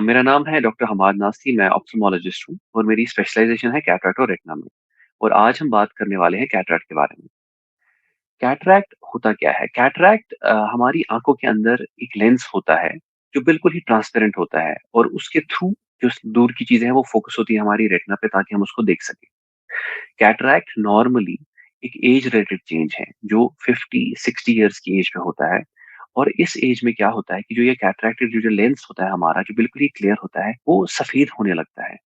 मेरा नाम है डॉक्टर हमाद नासी। मैं ऑप्थेल्मोलॉजिस्ट हूँ और मेरी स्पेशलाइजेशन है कैटरेक्ट और रेटिना में। और आज हम बात करने वाले हैं कैटरेक्ट के बारे में। कैटरेक्ट होता क्या है? कैटरेक्ट हमारी आंखों के अंदर एक लेंस होता है जो बिल्कुल ही ट्रांसपेरेंट होता है और उसके थ्रू जो दूर की चीजें हैं वो फोकस होती है हमारी रेटिना पे ताकि हम उसको देख सकें। कैटरेक्ट नॉर्मली एक एज रिलेटेड चेंज है जो 50-60 ईयर्स की एज में होता है। और इस एज में क्या होता है कि जो ये कैटरेक्ट जो जो लेंस होता है हमारा जो बिल्कुल ही क्लियर होता है वो सफेद होने लगता है।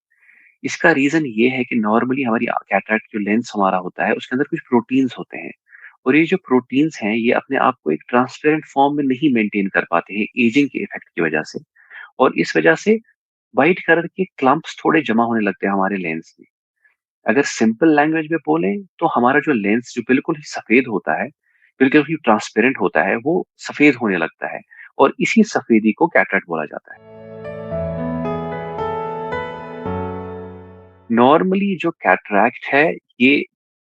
इसका रीजन ये है कि नॉर्मली हमारी कैटरेक्ट जो लेंस हमारा होता है उसके अंदर कुछ प्रोटीन्स होते हैं। और ये जो प्रोटीन्स हैं ये अपने आप को एक ट्रांसपेरेंट फॉर्म में नहीं मेंटेन कर पाते हैं एजिंग के इफेक्ट की वजह से। और इस वजह से व्हाइट कलर के क्लम्प्स थोड़े जमा होने लगते हैं हमारे लेंस में। अगर सिंपल लैंग्वेज में बोले तो हमारा जो लेंस जो बिल्कुल ही सफेद होता है, बिल्कुल ही ट्रांसपेरेंट होता है, वो सफेद होने लगता है। और इसी सफेदी को कैटरेक्ट बोला जाता है। नॉर्मली जो कैटरैक्ट है ये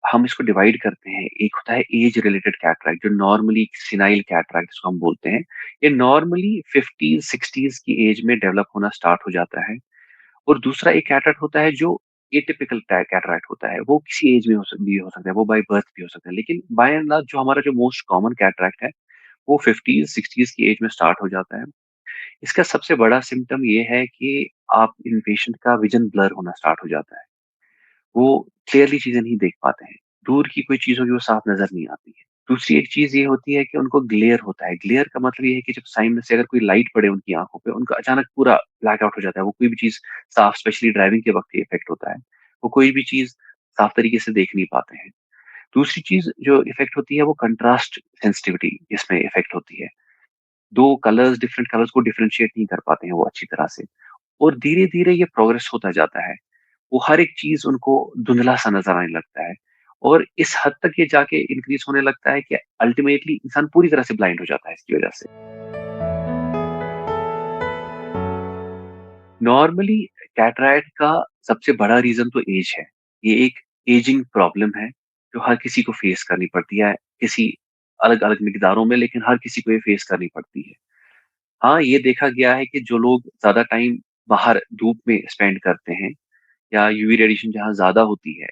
हम इसको डिवाइड करते हैं। एक होता है एज रिलेटेड कैटरैक्ट जो नॉर्मली सिनाइल कैटरैक्ट जिसको हम बोलते हैं। ये नॉर्मली 50-60s की एज में डेवलप होना स्टार्ट हो जाता है। और दूसरा एक कैटरैक्ट होता है जो एटिपिकल कैटरैक्ट होता है। वो किसी एज में भी हो सकता है, वो बाय बर्थ भी हो सकता है, लेकिन बाय एंड लार्ज जो हमारा जो मोस्ट कॉमन कैटरैक्ट है वो 50-60s की एज में स्टार्ट हो जाता है। इसका सबसे बड़ा सिम्टम ये है कि आप इन पेशेंट का विजन ब्लर होना स्टार्ट हो जाता है। वो क्लियरली चीज़ें नहीं देख पाते हैं। दूर की कोई चीज़ होगी वो साफ नज़र नहीं आती है। दूसरी एक चीज़ ये होती है कि उनको ग्लेयर होता है। ग्लेयर का मतलब ये है कि जब सामने से अगर कोई लाइट पड़े उनकी आँखों पे, उनका अचानक पूरा ब्लैक आउट हो जाता है। वो कोई भी चीज़ साफ, स्पेशली ड्राइविंग के वक़्त ये इफ़ेक्ट होता है। वो कोई भी चीज़ साफ तरीके से देख नहीं पाते हैं। दूसरी चीज़ जो इफ़ेक्ट होती है वो कंट्रास्ट सेंसिटिविटी इसमें इफ़ेक्ट होती है। 2 कलर्स डिफरेंट कलर्स को डिफरेंशिएट नहीं कर पाते हैं वो अच्छी तरह से। और धीरे-धीरे ये प्रोग्रेस होता जाता है। वो हर एक चीज़ उनको धुंधला-सा नज़र आने लगता है। और इस हद तक ये जाके इंक्रीज़ होने लगता है कि अल्टीमेटली इंसान पूरी तरह से ब्लाइंड हो जाता है इसकी वज़ह से। नॉर्मली कैटरैक्ट का सबसे बड़ा रीज़न तो ऐज है। ये एक एजिंग प्रॉब्लम है, जो हर किसी को फेस करनी पड़ती है, किसी अलग-अलग मिकदारों में, लेकिन हर किसी को ये फेस करनी पड़ती है। हाँ, ये देखा गया है कि जो लोग ज़्यादा टाइम बाहर धूप में स्पेंड करते हैं या यूवी रेडिएशन जहाँ ज़्यादा होती है,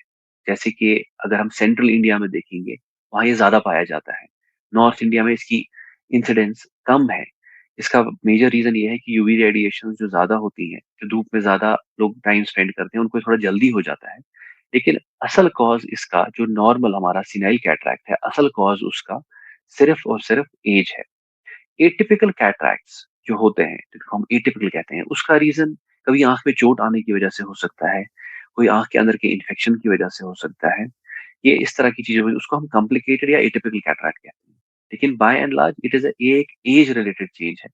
जैसे कि अगर हम सेंट्रल इंडिया में देखेंगे, वहाँ ये ज़्यादा पाया जाता है। नॉर्थ इंडिया में इसकी इंसिडेंस कम है। इसका मेजर रीज़न ये है कि यूवी रेडिएशंस जो ज़्यादा होती हैं, जो धूप में ज़्यादा लोग टाइम स्पेंड करते हैं, उनको थोड़ा जल्दी हो जाता है। लेकिन असल कॉज़ इसका जो नॉर्मल हमारा सिनाइल कैटरैक्ट है, असल कॉज़ उसका सिर्फ़ और सिर्फ़ ऐज है। एटिपिकल कैटरैक्ट्स जो होते हैं, जिनको हम एटिपिकल कहते हैं, उसका रीज़न कभी आँख में चोट आने की वज़ह से हो सकता है, कोई आँख के अंदर के इन्फेक्शन की वज़ह से हो सकता है। ये इस तरह की चीज़ें हुई, उसको हम कॉम्प्लिकेटेड या एटिपिकल कैटरैक्ट कहते हैं। लेकिन by and large it is एक एज रिलेटेड चेंज है,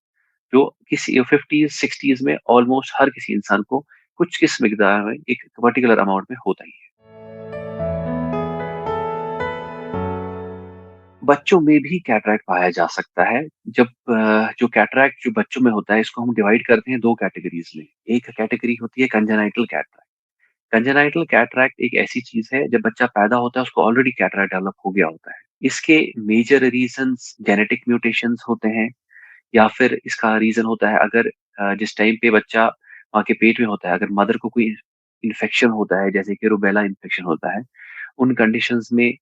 जो किसी 50s-60s में ऑलमोस्ट हर किसी इंसान को कुछ किस मिकदार में एक पर्टिकुलर अमाउंट में होता ही है। बच्चों में भी कैटरैक्ट पाया जा सकता है। जब जो कैटरैक्ट जो बच्चों में होता है इसको हम डिवाइड करते हैं 2 कैटेगरीज़ में। एक कैटेगरी होती है कंजेनाइटल कैटरैक्ट। कंजेनाइटल कैटरैक्ट एक ऐसी चीज़ है जब बच्चा पैदा होता है उसको ऑलरेडी कैटरैक्ट डेवलप हो गया होता है। इसके मेजर रीज़न्स जेनेटिक म्यूटेशंस होते हैं या फिर इसका रीज़न होता है अगर जिस टाइम पे बच्चा माँ के पेट में होता है, अगर मदर को कोई इन्फेक्शन होता है जैसे कि रूबेला इन्फेक्शन होता है, उन कंडीशंस में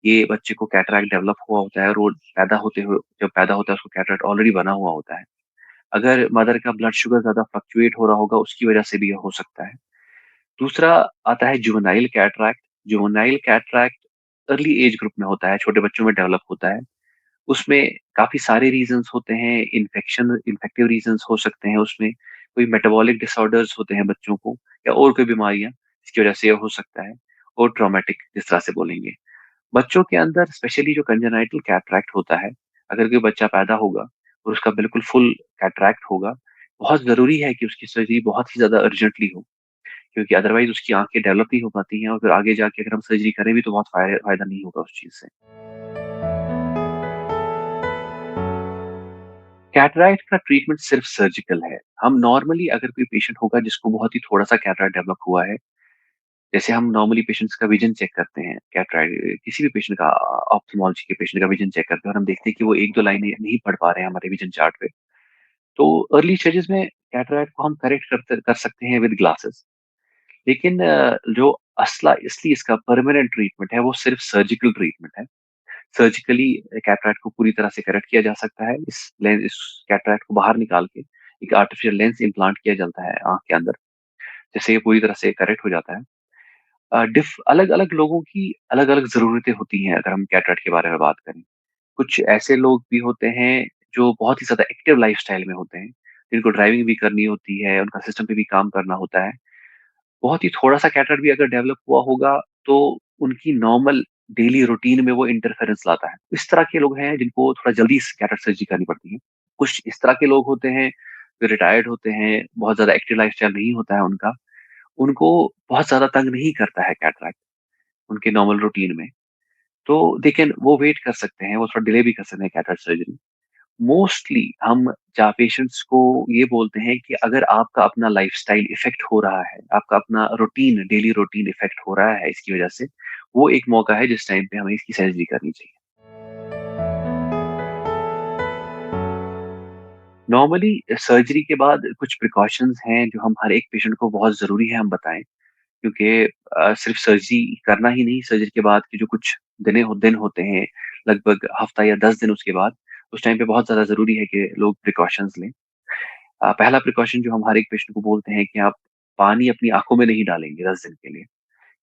ये बच्चे को कैटरैक्ट डेवलप हुआ होता है और वो पैदा होते हुए जब पैदा होता है उसको कैटरैक्ट ऑलरेडी बना हुआ होता है। अगर मदर का ब्लड शुगर ज़्यादा फ्लक्चुएट हो रहा होगा उसकी वजह से भी ये हो सकता है। दूसरा आता है juvenile cataract. Juvenile cataract early age group में होता है, छोटे बच्चों में डेवलप होता है। उसमें काफ़ी सारे रीज़न्स होते हैं, इन्फेक्टिव रीज़न्स हो सकते हैं उसमें, कोई मेटाबॉलिक डिसऑर्डर्स होते हैं बच्चों को या और कोई बीमारियाँ जिसकी वजह से ये हो सकता है और ट्रॉमेटिक जिस तरह से बोलेंगे। बच्चों के अंदर स्पेशली जो कंजेनाइटल कैटरैक्ट होता है, अगर कोई बच्चा पैदा होगा और उसका बिल्कुल फुल कैटरैक्ट होगा, बहुत ज़रूरी है कि उसकी सर्जरी बहुत ही ज़्यादा अर्जेंटली हो, क्योंकि अदरवाइज़ उसकी आँखें डेवलप नहीं हो पाती हैं और फिर आगे जाके अगर हम सर्जरी करें भी तो बहुत फ़ायदा नहीं होगा उस चीज़ से। कैटरैक्ट का ट्रीटमेंट सिर्फ सर्जिकल है। हम नॉर्मली अगर कोई पेशेंट होगा जिसको बहुत ही थोड़ा-सा कैटरैक्ट डेवलप हुआ है, जैसे हम नॉर्मली पेशेंट्स का विज़न चेक करते हैं, कैटरैक्ट किसी भी पेशेंट का ऑप्थेल्मोलॉजी के पेशेंट का विज़न चेक करते हैं और हम देखते हैं कि वो 1-2 लाइनें नहीं पढ़ पा रहे हैं हमारे विज़न चार्ट पे। तो अर्ली स्टेजेस में कैटरैक्ट को हम करेक्ट कर सकते हैं विद ग्लासेस। लेकिन जो असली इसका परमानेंट ट्रीटमेंट है, वो सिर्फ सर्जिकल ट्रीटमेंट है। सर्जिकली कैटरैक्ट को पूरी तरह से करेक्ट किया जा सकता है। इस कैटरैक्ट को बाहर निकाल के एक आर्टिफिशियल लेंस इम्प्लांट किया जाता है आँख के अंदर, जिससे ये पूरी तरह से करेक्ट हो जाता है। डिफ अलग-अलग लोगों की अलग-अलग ज़रूरतें होती हैं अगर हम कैटरैक्ट के बारे में बात करें। कुछ ऐसे लोग भी होते हैं जो बहुत ही ज़्यादा एक्टिव लाइफ़स्टाइल में होते हैं, जिनको ड्राइविंग भी करनी होती है, उनका सिस्टम पे भी काम करना होता है। बहुत ही थोड़ा-सा कैटरेक्ट भी अगर डेवलप हुआ होगा, तो उनकी नॉर्मल डेली रूटीन में वो इंटरफेरेंस लाता है। इस तरह के लोग हैं जिनको थोड़ा जल्दी स कैटरेक्ट सर्जरी करनी पड़ती है। कुछ इस तरह के लोग होते हैं, जो रिटायर्ड होते हैं, बहुत ज़्यादा एक्टिव लाइफ़स्टाइल नहीं होता है उनका, उनको बहुत ज़्यादा तंग नहीं करता है कैटरेक्ट, उनके नॉर्मल रूटीन में। तो दे कैन वो वेट कर सकते हैं, वो थोड़ा डिले भी कर सकते हैं कैटरेक्ट सर्जरी। मोस्टली हम जहाँ पेशेंट्स को ये बोलते हैं कि अगर आपका अपना लाइफ़स्टाइल इफ़ेक्ट हो रहा है, आपका अपना रूटीन, डेली रूटीन इफ़ेक्ट हो रहा है इसकी वज़ह से, वो एक मौका है जिस टाइम पे हमें इसकी सर्जरी करनी चाहिए। नॉर्मली सर्जरी के बाद कुछ प्रिकॉशंस हैं जो हम हर एक पेशेंट को बहुत ज़रूरी है हम बताएँ, क्योंकि सिर्फ़ सर्जरी करना ही नहीं, सर्जरी के बाद के जो कुछ दिन होते हैं, लगभग हफ़्ता या 10 दिन उसके बाद, उस टाइम पे बहुत ज़्यादा ज़रूरी है कि लोग प्रिकॉशंस लें। पहला प्रिकॉशन जो हम हर एक पेशेंट को बोलते हैं कि आप पानी अपनी आँखों में नहीं डालेंगे 10 दिन के लिए,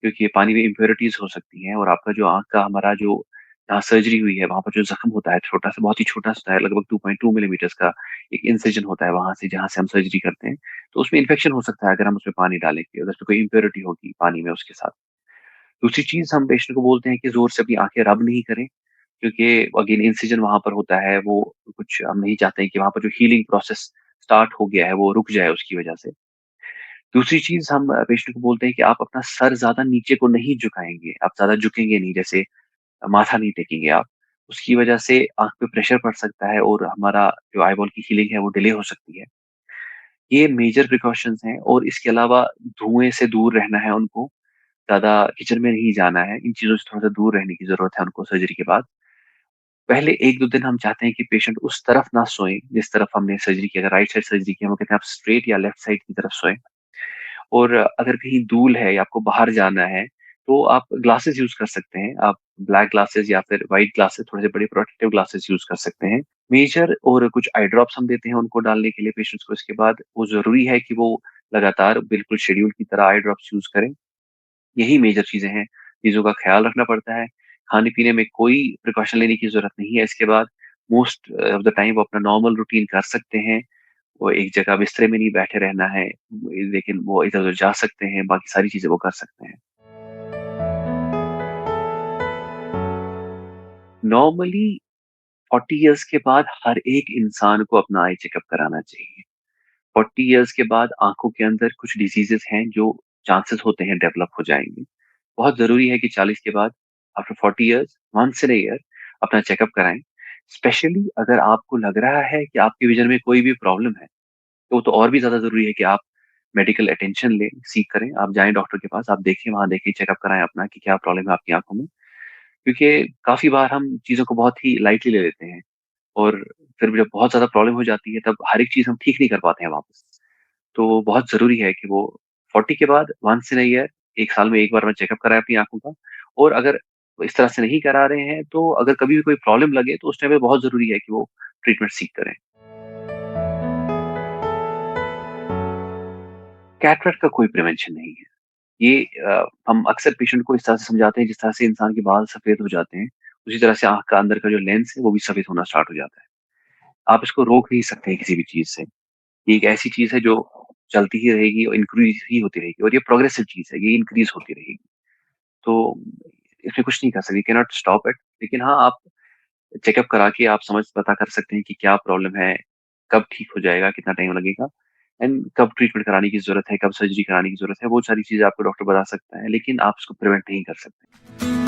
क्योंकि पानी में इम्प्योरिटीज़ हो सकती हैं और आपका जो आँख का हमारा जो जहाँ सर्जरी हुई है, वहाँ पर जो ज़ख्म होता है छोटा-सा, बहुत ही छोटा-सा है, लगभग 2.2 मिलीमीटर्स का एक इंसिजन होता है वहाँ से जहाँ से हम सर्जरी करते हैं। तो उसमें इन्फेक्शन हो सकता है अगर हम उसमें पानी डालेंगे, अगर उसमें कोई इम्प्योरिटी होगी पानी में उसके साथ। दूसरी चीज़ हम पेशेंट को बोलते हैं कि ज़ोर से अपनी आँखें रब नहीं करें, क्योंकि अगेन इंसिजन वहाँ पर होता है, वो कुछ हम नहीं चाहते हैं कि वहाँ पर जो हीलिंग प्रोसेस स्टार्ट हो गया है, वो रुक जाए उसकी वजह से। दूसरी चीज़ हम पेशेंट को बोलते हैं कि आप अपना सर ज़्यादा नीचे को नहीं झुकाएँगे, आप ज़्यादा झुकेंगे नहीं, जैसे माथा नहीं टेकेंगे आप। उसकी वजह से आँख पे प्रेशर पड़ सकता है और हमारा जो आईबॉल की हीलिंग है, वो डिले हो सकती है। ये मेजर प्रिकॉशंस हैं और इसके अलावा धुएँ से दूर रहना है उनको, ज़्यादा किचन में नहीं जाना है, इन चीज़ों से थोड़ा-सा दूर रहने की ज़रूरत है उनको सर्जरी के बाद। पहले 1-2 दिन हम चाहते हैं कि पेशेंट उस तरफ ना सोएँ, जिस तरफ हमने सर्जरी की, अगर राइट साइड सर्जरी की है, वो कहते हैं आप स्ट्रेट या लेफ्ट साइड की तरफ सोएँ। और अगर कहीं धूल है या आपको बाहर जाना है, तो आप ग्लासेस यूज़ कर सकते हैं। आप ब्लैक ग्लासेस या फिर व्हाइट ग्लासेस, थोड़े से बड़े प्रोटेक्टिव ग्लासेस यूज़ कर सकते हैं। मेजर और कुछ आई ड्रॉप्स हम देते हैं उनको डालने के लिए पेशेंट्स को, इसके बाद वो ज़रूरी है कि वो लगातार बिल्कुल शेड्यूल की तरह आई ड्रॉप्स यूज़ करें। यही मेजर चीज़ें हैं, चीज़ों का ख़्याल रखना पड़ता है। खाने-पीने में कोई प्रिकॉशन लेने की ज़रूरत नहीं है इसके बाद। मोस्ट ऑफ द टाइम वो अपना नॉर्मल रूटीन कर सकते हैं। वो एक जगह बिस्तरे में नहीं बैठे रहना है, लेकिन वो इधर-उधर जा सकते हैं, बाकी सारी चीज़ें वो कर सकते हैं। नॉर्मली 40 इयर्स के बाद हर एक इंसान को अपना आई चेकअप कराना चाहिए। 40 इयर्स के बाद आँखों के अंदर कुछ डिसीज़ेज़ हैं जो चांसेस होते हैं डेवलप हो जाएँगे। बहुत ज़रूरी है कि 40 के बाद after 40 years once in a year अपना चेकअप कराएँ। स्पेशली अगर आपको लग रहा है कि आपके विज़न में कोई भी प्रॉब्लम है, तो और भी ज़्यादा ज़रूरी है कि आप मेडिकल अटेंशन लें, सीक करें। आप जाएँ डॉक्टर के पास, आप देखें, वहाँ देखें, चेकअप कराएँ अपना कि क्या प्रॉब्लम है आपकी आँखों में। क्योंकि काफ़ी बार हम चीज़ों को बहुत ही लाइटली ले लेते हैं और फिर जब बहुत ज़्यादा प्रॉब्लम हो जाती है, तब हर एक चीज़ हम ठीक नहीं कर पाते हैं वापस। तो बहुत ज़रूरी है कि वो 40 के बाद वन्स इन अ ईयर 1 साल में 1 बार में चेकअप कराएँ अपनी आँखों का। और अगर इस तरह से नहीं करा रहे हैं, तो अगर कभी भी कोई प्रॉब्लम लगे, तो उस टाइम पे बहुत ज़रूरी है कि वो ट्रीटमेंट सीक करें। कैटरेक्ट का कोई प्रिवेंशन नहीं है। ये हम अक्सर पेशेंट को इस तरह से समझाते हैं, जिस तरह से इंसान के बाल सफ़ेद हो जाते हैं, उसी तरह से आँख का अंदर का जो लेंस है, वो भी सफ़ेद होना स्टार्ट हो जाता है। आप इसको रोक नहीं सकते हैं किसी भी चीज़ से। ये एक ऐसी चीज़ है जो चलती ही रहेगी और इंक्रीज़ ही होती रहेगी और ये प्रोग्रेसिव चीज़ है, ये इंक्रीज़ होती रहेगी। तो इसमें कुछ नहीं कर सकते, you can not stop it. लेकिन हाँ, आप चेकअप करा के आप पता कर सकते हैं कि क्या प्रॉब्लम है, कब ठीक हो जाएगा, कितना टाइम लगेगा एंड कब ट्रीटमेंट कराने की ज़रूरत है, कब सर्जरी कराने की ज़रूरत है, वो सारी चीज़ें आपको डॉक्टर बता सकता है, लेकिन आप उसको प्रिवेंट नहीं कर सकते।